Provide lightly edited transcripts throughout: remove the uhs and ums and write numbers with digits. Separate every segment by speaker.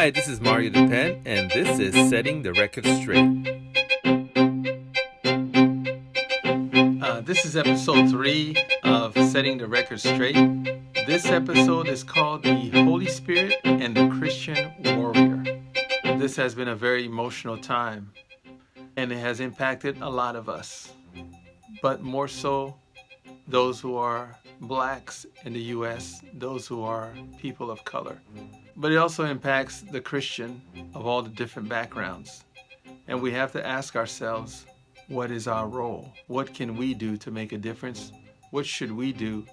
Speaker 1: Hi, this is Mario Depeine, and this is Setting the Record Straight. This is episode 3 of Setting the Record Straight. This episode is called The Holy Spirit and the Christian Warrior. This has been a very emotional time, and it has impacted a lot of us, but more so those who are blacks in the U.S., those who are people of color. But it also impacts the Christian of all the different backgrounds. And we have to ask ourselves, what is our role? What can we do to make a difference? What should we do?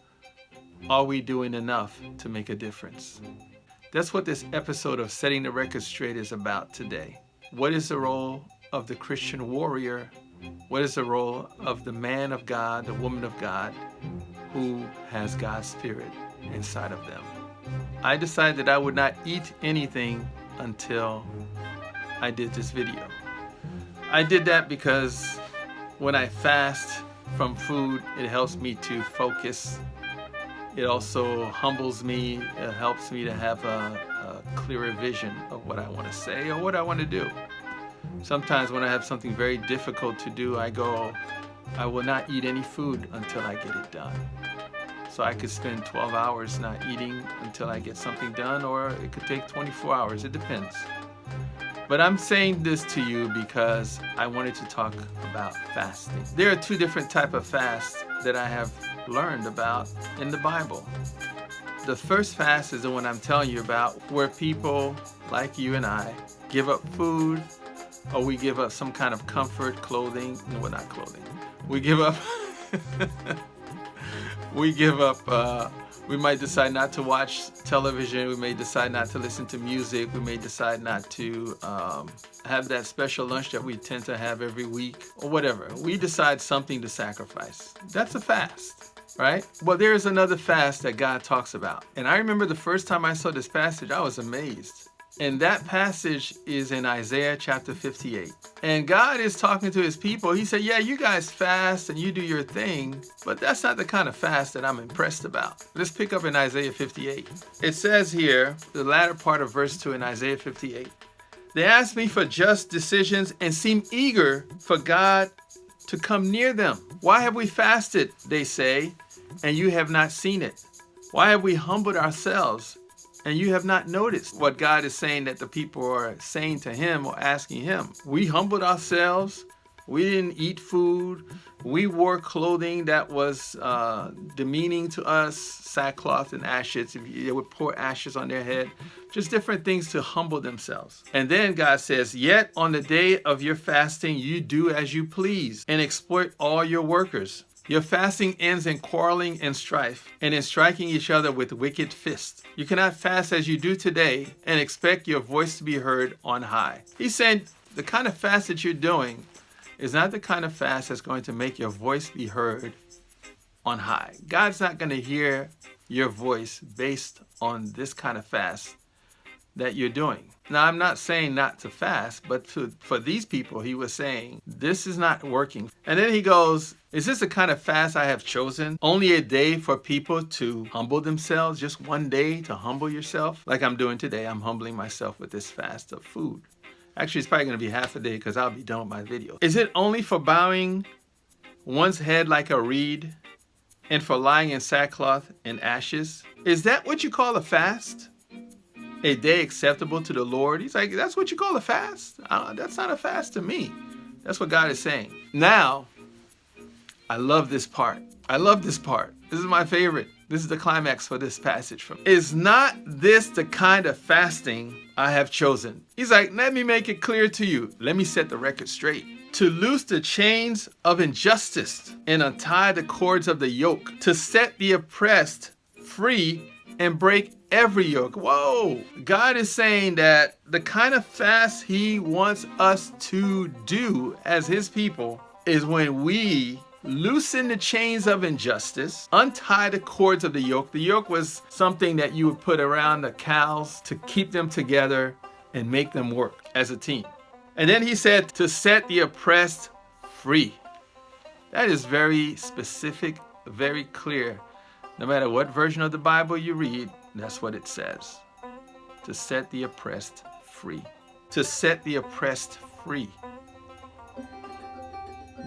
Speaker 1: Are we doing enough to make a difference? That's what this episode of Setting the Record Straight is about today. What is the role of the Christian warrior? What is the role of the man of God, the woman of God, who has God's Spirit inside of them? I decided that I would not eat anything until I did this video. I did that because when I fast from food, it helps me to focus. It also humbles me. It helps me to have a clearer vision of what I want to say or what I want to do. Sometimes when I have something very difficult to do, I will not eat any food until I get it done. So I could spend 12 hours not eating until I get something done, or it could take 24 hours. It depends. But I'm saying this to you because I wanted to talk about fasting. There are two different types of fasts that I have learned about in the Bible. The first fast is the one I'm telling you about, where people like you and I give up food, or we give up some kind of comfort, clothing. No, well, not clothing. We give up. We might decide not to watch television. We may decide not to listen to music. We may decide not to have that special lunch that we tend to have every week, or whatever. We decide something to sacrifice. That's a fast, right? Well, there's another fast that God talks about. And I remember the first time I saw this passage, I was amazed. And that passage is in Isaiah chapter 58. And God is talking to his people. He said, yeah, you guys fast and you do your thing, but that's not the kind of fast that I'm impressed about. Let's pick up in Isaiah 58. It says here, the latter part of verse 2 in Isaiah 58, they ask me for just decisions and seem eager for God to come near them. Why have we fasted, they say, and you have not seen it? Why have we humbled ourselves and you have not noticed? What God is saying that the people are saying to him or asking him. We humbled ourselves. We didn't eat food. We wore clothing that was demeaning to us, sackcloth and ashes. They would pour ashes on their head. Just different things to humble themselves. And then God says, yet on the day of your fasting, you do as you please and exploit all your workers. Your fasting ends in quarreling and strife, and in striking each other with wicked fists. You cannot fast as you do today and expect your voice to be heard on high. He's saying the kind of fast that you're doing is not the kind of fast that's going to make your voice be heard on high. God's not going to hear your voice based on this kind of fast that you're doing. Now, I'm not saying not to fast, but for these people, he was saying, this is not working. And then he goes, is this the kind of fast I have chosen? Only a day for people to humble themselves? Just one day to humble yourself? Like I'm doing today, I'm humbling myself with this fast of food. Actually, it's probably going to be half a day because I'll be done with my video. Is it only for bowing one's head like a reed and for lying in sackcloth and ashes? Is that what you call a fast? A day acceptable to the Lord? He's like, that's what you call a fast? That's not a fast to me. That's what God is saying. Now, I love this part. I love this part. This is my favorite. This is the climax for this passage. Is not this the kind of fasting I have chosen? He's like, let me make it clear to you. Let me set the record straight. To loose the chains of injustice and untie the cords of the yoke. To set the oppressed free and break every yoke. Whoa! God is saying that the kind of fast he wants us to do as his people is when we loosen the chains of injustice, untie the cords of the yoke. The yoke was something that you would put around the cows to keep them together and make them work as a team. And then he said to set the oppressed free. That is very specific, very clear. No matter what version of the Bible you read, that's what it says. To set the oppressed free. To set the oppressed free.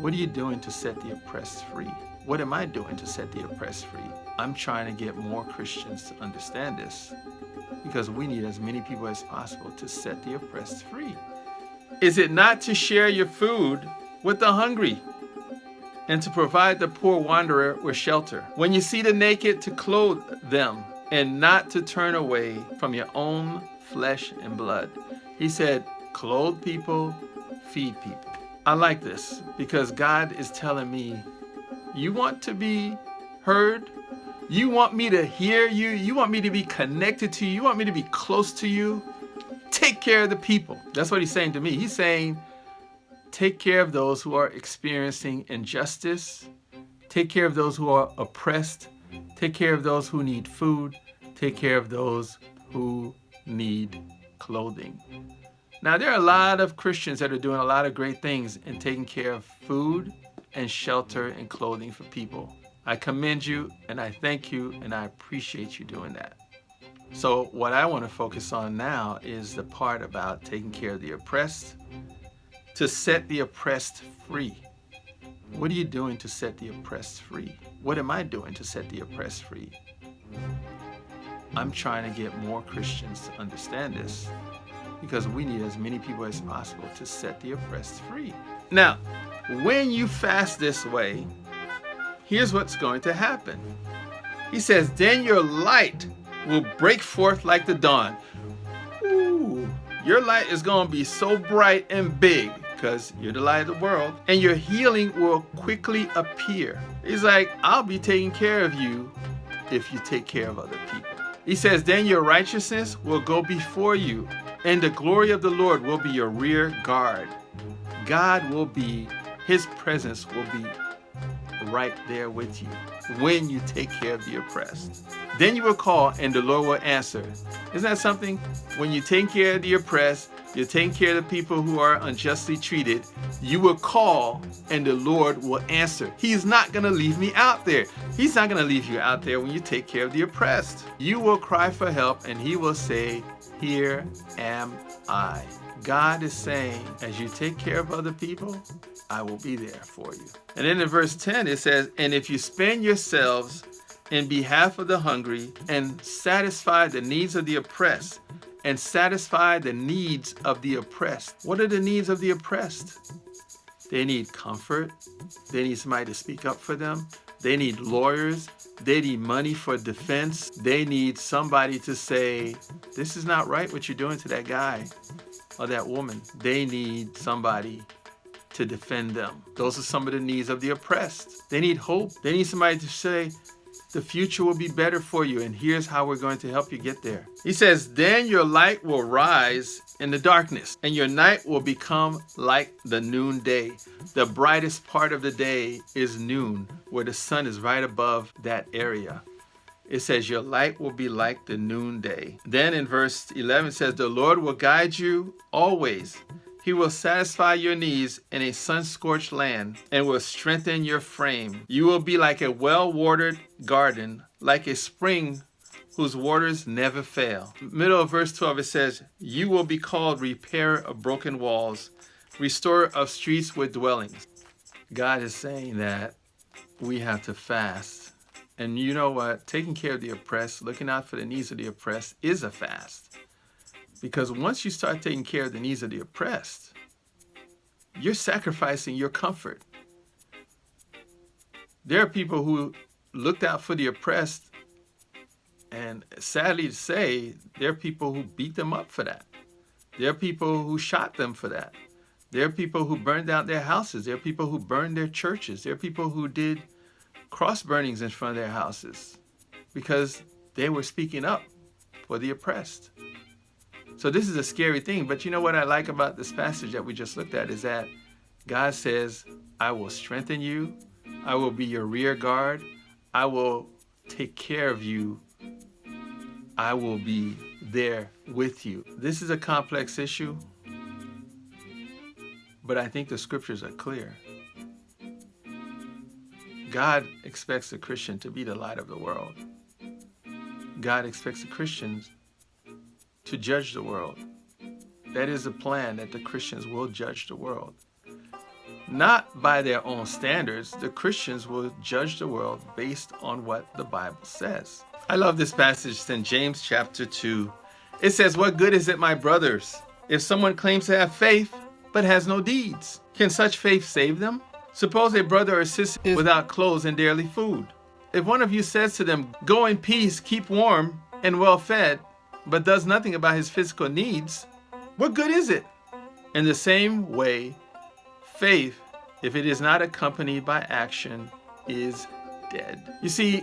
Speaker 1: What are you doing to set the oppressed free? What am I doing to set the oppressed free? I'm trying to get more Christians to understand this, because we need as many people as possible to set the oppressed free. Is it not to share your food with the hungry and to provide the poor wanderer with shelter? When you see the naked, to clothe them and not to turn away from your own flesh and blood. He said, clothe people, feed people. I like this because God is telling me, you want to be heard? You want me to hear you? You want me to be connected to you? You want me to be close to you? Take care of the people. That's what he's saying to me. He's saying, take care of those who are experiencing injustice. Take care of those who are oppressed. Take care of those who need food. Take care of those who need clothing. Now, there are a lot of Christians that are doing a lot of great things in taking care of food and shelter and clothing for people. I commend you and I thank you and I appreciate you doing that. So what I want to focus on now is the part about taking care of the oppressed, to set the oppressed free. What are you doing to set the oppressed free? What am I doing to set the oppressed free? I'm trying to get more Christians to understand this, because we need as many people as possible to set the oppressed free. Now, when you fast this way, here's what's going to happen. He says, then your light will break forth like the dawn. Ooh, your light is going to be so bright and big because you're the light of the world, and your healing will quickly appear. He's like, I'll be taking care of you if you take care of other people. He says, then your righteousness will go before you, and the glory of the Lord will be your rear guard. God will be, his presence will be right there with you when you take care of the oppressed. Then you will call and the Lord will answer. Isn't that something? When you take care of the oppressed, you're taking care of the people who are unjustly treated, you will call and the Lord will answer. He's not going to leave me out there. He's not going to leave you out there when you take care of the oppressed. You will cry for help and he will say, here am I. God is saying, as you take care of other people, I will be there for you. And then in verse 10, it says, and if you spend yourselves in behalf of the hungry and satisfy the needs of the oppressed, and satisfy the needs of the oppressed. What are the needs of the oppressed? They need comfort. They need somebody to speak up for them. They need lawyers. They need money for defense. They need somebody to say, this is not right what you're doing to that guy or that woman. They need somebody to defend them. Those are some of the needs of the oppressed. They need hope. They need somebody to say, the future will be better for you, and here's how we're going to help you get there. He says, then your light will rise in the darkness, and your night will become like the noonday. The brightest part of the day is noon, where the sun is right above that area. It says your light will be like the noonday. Then in verse 11 it says, the Lord will guide you always. He will satisfy your needs in a sun-scorched land and will strengthen your frame. You will be like a well-watered garden, like a spring whose waters never fail. Middle of verse 12 it says, you will be called repairer of broken walls, restorer of streets with dwellings. God is saying that we have to fast. And you know what? Taking care of the oppressed, looking out for the needs of the oppressed is a fast. Because once you start taking care of the needs of the oppressed, you're sacrificing your comfort. There are people who looked out for the oppressed, and sadly to say, there are people who beat them up for that. There are people who shot them for that. There are people who burned down their houses. There are people who burned their churches. There are people who did cross burnings in front of their houses because they were speaking up for the oppressed. So this is a scary thing, but you know what I like about this passage that we just looked at is that God says, I will strengthen you. I will be your rear guard. I will take care of you. I will be there with you. This is a complex issue, but I think the scriptures are clear. God expects the Christian to be the light of the world. God expects the Christians to judge the world. that is the plan, that the Christians will judge the world. Not by their own standards. The Christians will judge the world based on what the Bible says. I love this passage in James chapter 2. It says, "What good is it, my brothers, if someone claims to have faith but has no deeds? Can such faith save them? Suppose a brother or sister is without clothes and daily food. If one of you says to them, 'Go in peace, keep warm and well fed,' but does nothing about his physical needs, what good is it? In the same way, faith, if it is not accompanied by action, is dead." You see,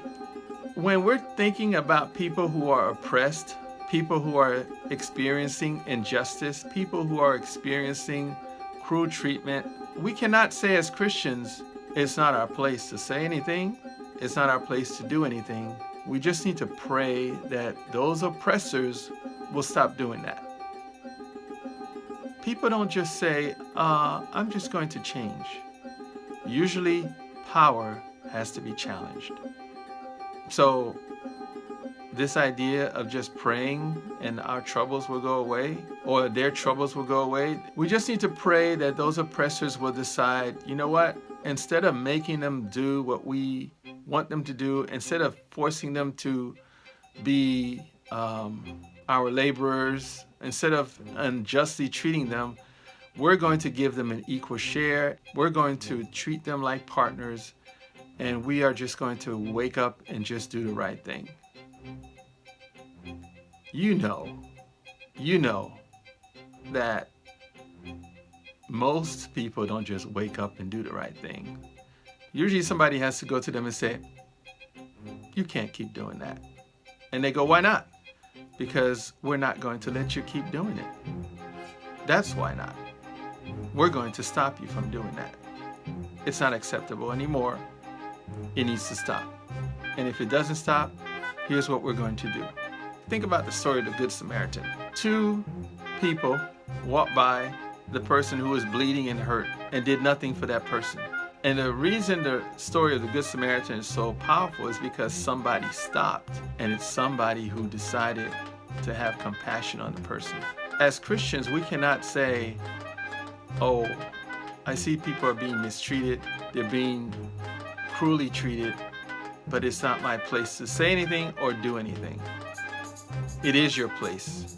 Speaker 1: when we're thinking about people who are oppressed, people who are experiencing injustice, people who are experiencing cruel treatment, we cannot say as Christians, it's not our place to say anything, it's not our place to do anything. We just need to pray that those oppressors will stop doing that. People don't just say, I'm just going to change. Usually, power has to be challenged. So, this idea of just praying and our troubles will go away, or their troubles will go away, we just need to pray that those oppressors will decide, you know what? Instead of making them do what we want them to do, instead of forcing them to be our laborers, instead of unjustly treating them, we're going to give them an equal share. We're going to treat them like partners, and we are just going to wake up and just do the right thing. You know that most people don't just wake up and do the right thing. Usually somebody has to go to them and say, "You can't keep doing that." And they go, "Why not?" "Because we're not going to let you keep doing it." That's why not. We're going to stop you from doing that. It's not acceptable anymore. It needs to stop. And if it doesn't stop, here's what we're going to do. Think about the story of the Good Samaritan. Two people walked by the person who was bleeding and hurt and did nothing for that person. And the reason the story of the Good Samaritan is so powerful is because somebody stopped, and it's somebody who decided to have compassion on the person. As Christians, we cannot say, "Oh, I see people are being mistreated, they're being cruelly treated, but it's not my place to say anything or do anything." It is your place.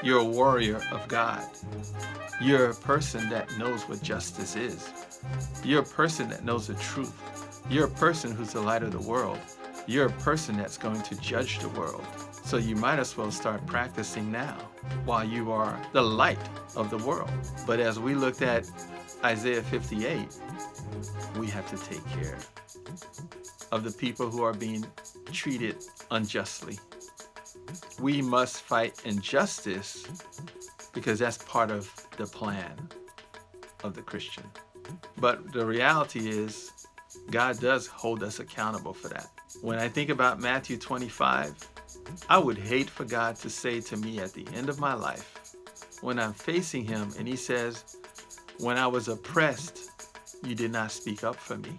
Speaker 1: You're a warrior of God. You're a person that knows what justice is. You're a person that knows the truth. You're a person who's the light of the world. You're a person that's going to judge the world. So you might as well start practicing now while you are the light of the world. But as we looked at Isaiah 58, we have to take care of the people who are being treated unjustly. We must fight injustice because that's part of the plan of the Christian. But the reality is, God does hold us accountable for that. When I think about Matthew 25, I would hate for God to say to me at the end of my life, when I'm facing him and he says, "When I was oppressed, you did not speak up for me.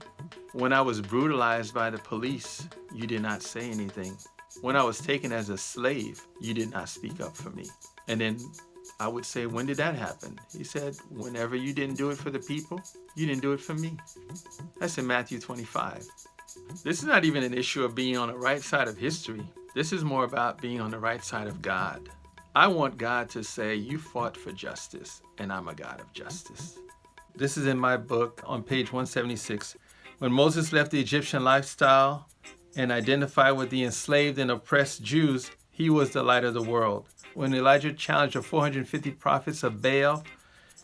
Speaker 1: When I was brutalized by the police, you did not say anything. When I was taken as a slave, you did not speak up for me." And then I would say, "When did that happen?" He said, "Whenever you didn't do it for the people, you didn't do it for me." That's in Matthew 25. This is not even an issue of being on the right side of history. This is more about being on the right side of God. I want God to say, "You fought for justice, and I'm a God of justice." This is in my book on page 176. When Moses left the Egyptian lifestyle and identified with the enslaved and oppressed Jews, he was the light of the world. When Elijah challenged the 450 prophets of Baal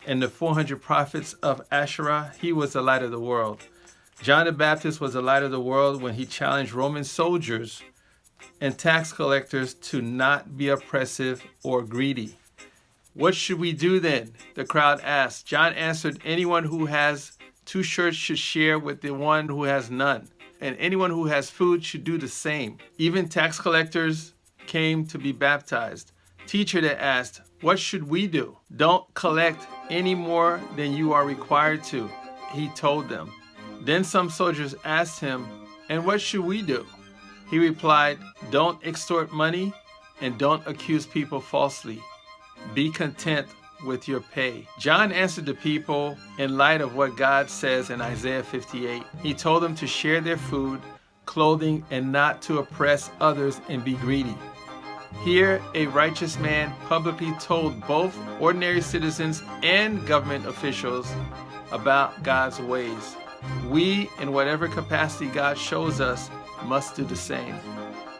Speaker 1: and the 400 prophets of Asherah, he was the light of the world. John the Baptist was the light of the world when he challenged Roman soldiers and tax collectors to not be oppressive or greedy. "What should we do then?" the crowd asked. John answered, "Anyone who has 2 shirts should share with the one who has none, and anyone who has food should do the same." Even tax collectors came to be baptized. "Teacher," they asked, "what should we do?" "Don't collect any more than you are required to," he told them. Then some soldiers asked him, "And what should we do?" He replied, "Don't extort money and don't accuse people falsely. Be content with your pay. John answered the people in light of what God says in Isaiah 58. He told them to share their food, clothing, and not to oppress others and be greedy. Here, a righteous man publicly told both ordinary citizens and government officials about God's ways. We, in whatever capacity God shows us, must do the same.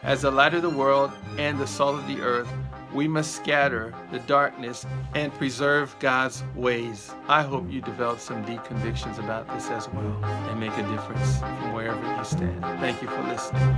Speaker 1: As the light of the world and the salt of the earth, we must scatter the darkness and preserve God's ways. I hope you develop some deep convictions about this as well and make a difference from wherever you stand. Thank you for listening.